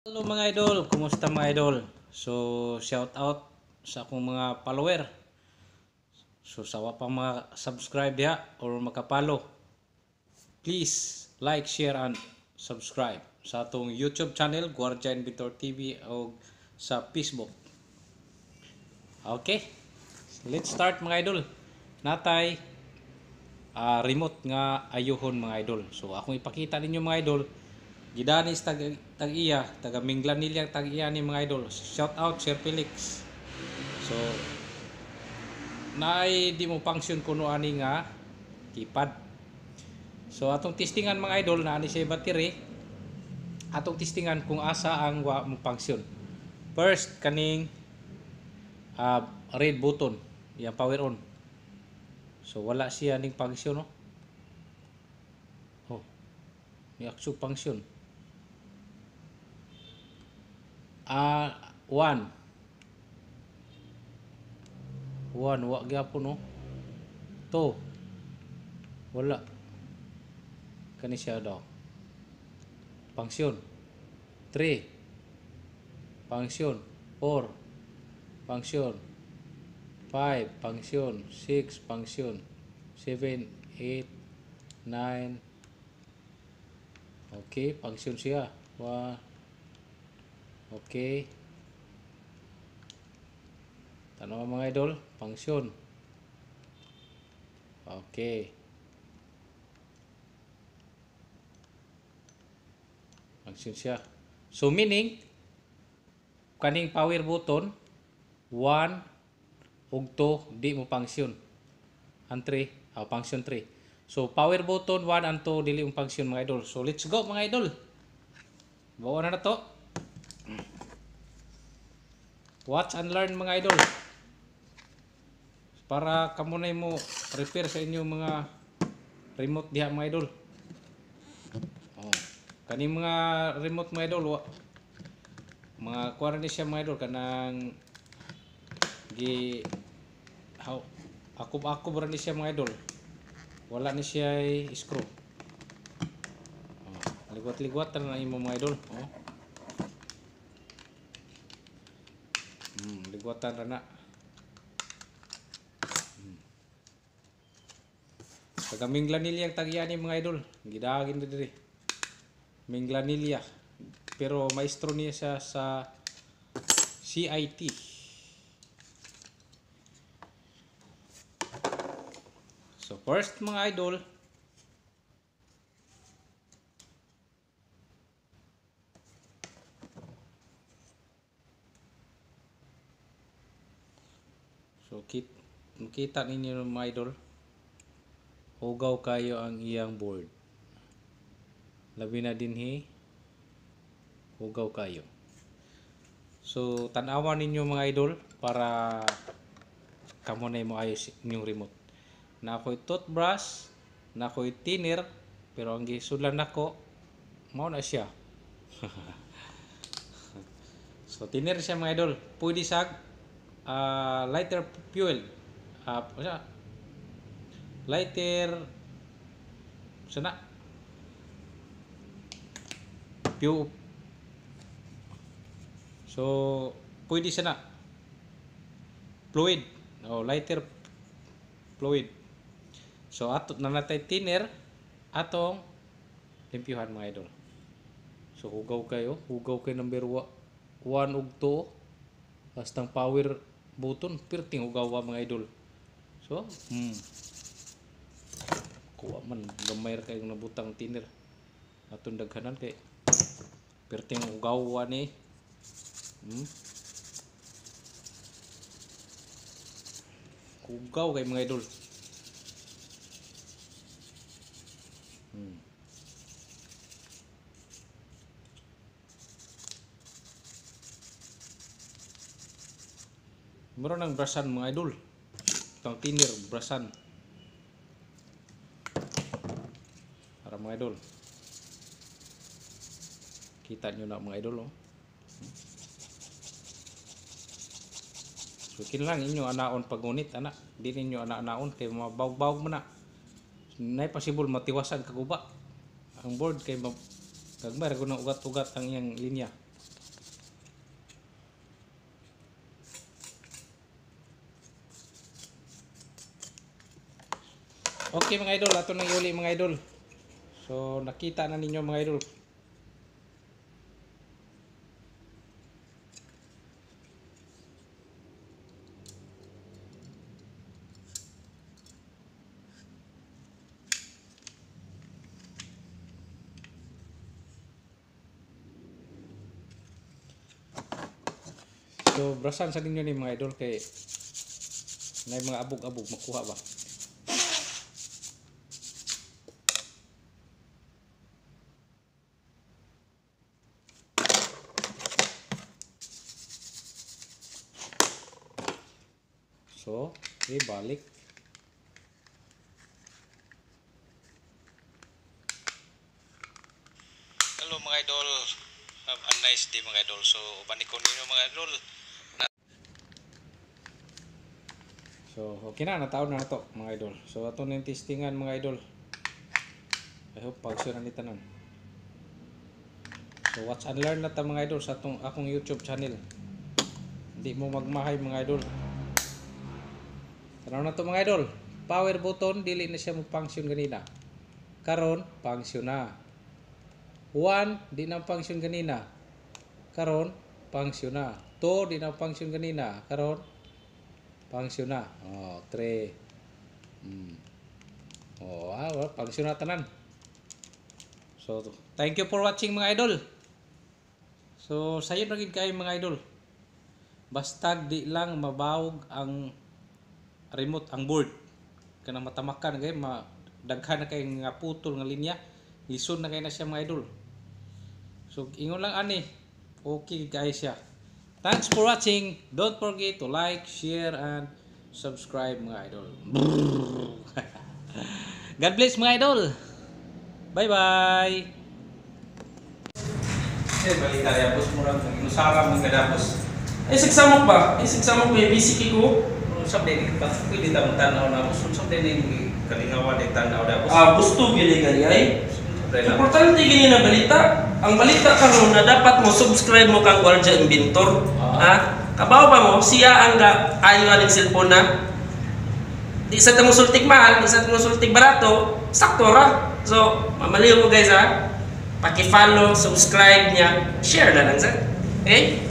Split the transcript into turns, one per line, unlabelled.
Hello mga idol, kumusta mga idol? So, shout out sa akong mga follower. So, sawa pa mga subscribe diha or makapalo. Please like, share and subscribe sa atong YouTube channel Guardian Inventor TV o sa Facebook. Okay. Let's start mga idol. Natay remote nga ayuhon mga idol. So, akong ipakita ninyo mga idol. Gidanis tag-iya, taga Minglanilla tag-iya ni mga idol. Shout out Sir Felix. So naay di mo function kuno ani nga keypad. So atong testingan mga idol na ani siya battery. Atong testingan kung asa ang wa mo function. First kaning red button, yang power on. So wala siya ning function no. Oh. Ni actual function. 1 wa gyapon no. 2 wala kani siya daw function. 3 function. 4 function. 5 function. 6 function. 7 8 9 okay function siya. Okay. Tanaw mga idol, function. Okay. Function siya. So meaning kaning power button 1 ug 2 di mo function. Ang 3, function 3. So power button 1 and 2 dili mo function mga idol. So let's go mga idol. Bawa na to. Watch and learn mga idol. Para kamo na mo repair sa inyong mga remote diha mga idol. Oh. Kani mga remote mga idol mga kuha ni siya mga idol kanang ako ra ni siya mga idol. Wala ni siya screw. Oh. Liwat-liwatan na imo mga idol. Oh. Ligwatan ra na. Taga Minglanilla tag-iya ni mga idol. Gidagin diri. Minglanilla. Pero maestro niya siya sa CIT. So first mga idol, so makita ninyo mga idol, hugaw kayo ang iyang board. Labi na dinhi, hugaw kayo. So tanawan ninyo mga idol para kamo na mo ayos inyong remote. Na ako'y toothbrush, na ako'y thinner, pero ang gisulan nako mao na siya. So thinner siya mga idol. Pwede sa lighter fuel. Lighter sana fuel. So pwede sana fluid o lighter fluid. So ato na natay thinner atong limpyuhan mga idol. So hugaw kayo number 1 ug 2 hastang power button perting hugaw mga idol. So kuha man gamay ra kay nabutang thinner atong daghanan kay perting hugaw ni. Hugaw kay mga idol. Meron ng brasan mga idol. Itong thinner brasan. Para mga idol. Kita nyo na mga idol. Oh. So kinlang inyo anaon pagunit anak. Di ninyo ana-anaon kay mabawg-bawg mo na. Nay possible matiwasan kaguba. Ang board kay kagmay ra ugat-ugat ang iyang linya. Okay mga idol, ato nang iuli mga idol. So nakita na ninyo mga idol. So brasan sa ninyo ni mga idol kay may mga abog-abog makuha ba. So, balik. Hello mga idol. Have a nice day mga idol. So, banikon ninyo mga idol. So, okay na. Nataon na to mga idol. So, ato na yung testingan mga idol. I hope pagsuran ni tanan. So, watch and learn na ta mga idol sa akong YouTube channel. Hindi mo magmahay mga idol. Tanaw na to mga idol. Power button, dili na siya mag-function ganina. Karon, function na. 1, di na function ganina. Karon, function na. 2, di na function ganina. Karon, function na. 3. Function na tanan. So, thank you for watching mga idol. So, sayo na gid kayo mga idol. Basta di lang mabawog ang remote, ang board. Kanang matamakan kay daghan na kay nga putol nga linya. Lison na kay na siya mga idol. So, ingon lang ani. Okay guys siya. Thanks for watching. Don't forget to like, share, and subscribe mga idol. God bless mga idol. Bye-bye. Balik tayo. Bus mo lang. Inusara mong kadapos.
Sigsamok ba? Sigsamok may bisiki ko.
Usap din pwede ta tanaw na bus. Usap din kalingawan din tanaw na bus.
Gusto gini gani. Importante gini na balita. Ang balita karon na dapat mo subscribe mo kang Guardia Inventor. Kabaw pa mo siya ang ayo aning cellphone na. Di sa mo sultik mahal, di sa mo sultik barato, sakto ra. So, mamaliw mo guys ha. Paki-follow, subscribe niya, share na lang sa. Okay?